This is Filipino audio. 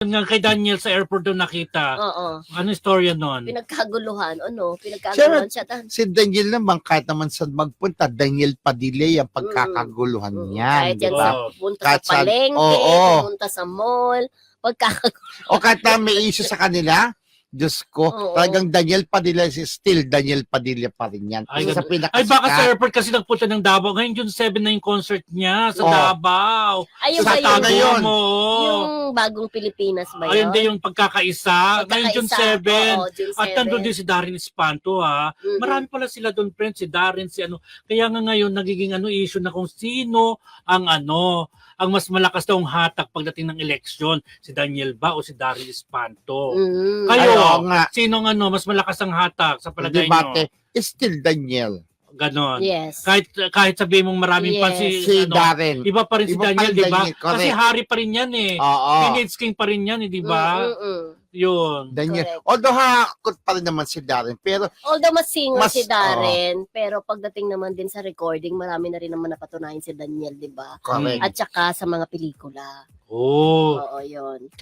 Nga kay Daniel sa airport doon nakita. Oo. Ano istorya nun? Pinagkaguluhan. Pinagkaguluhan siya. Si Daniel naman, kahit naman saan magpunta, Daniel Padilla yung pagkakaguluhan niyan. Kahit yan diba? sa pupunta Kahit sa palengke, oo. pumunta sa mall, pagkakaguluhan. O kahit na may issue sa kanila, Diyos ko, Oo. talagang Daniel Padilla is still Daniel Padilla pa rin yan. Ay, Sa Ay, baka sa pinakasikat. airport kasi nagpunta ng Davao. Ngayon June 7 na yung concert niya sa Oh. Davao. Ayun Sa ba Tago yun? yun. mo. Yung bagong Pilipinas ba yun? Ayun din yung pagkakaisa. Ngayon June 7. Oo, June 7. At nandun din si Darren Espanto ha. Mhm. Marami pala sila doon, friends. Si Darren, si ano. Kaya nga ngayon nagiging issue na kung sino ang ang mas malakas daw ang hatak pagdating ng eleksyon. Si Daniel ba o si Darren Espanto? Mhm. Kayo, Ayaw nga. sinong mas malakas ang hatak sa palagay Debate, nyo? still Daniel. Ganon. Yes. Kahit sabihin mong maraming Yes. si Si Darren. iba pa rin si Iba pa Daniel, rin di ba? Daniel, correct. Kasi hari pa rin yan eh. Oo. Teenage king pa rin yan, di ba? Yun. Daniel. Correct. Although hakot pa rin naman si Darren, pero Although mas singer Mas, si Darren, pero pagdating naman din sa recording, marami na rin naman napatunayan si Daniel, di ba? correct. At saka sa mga pelikula. Oh. Oo, yun.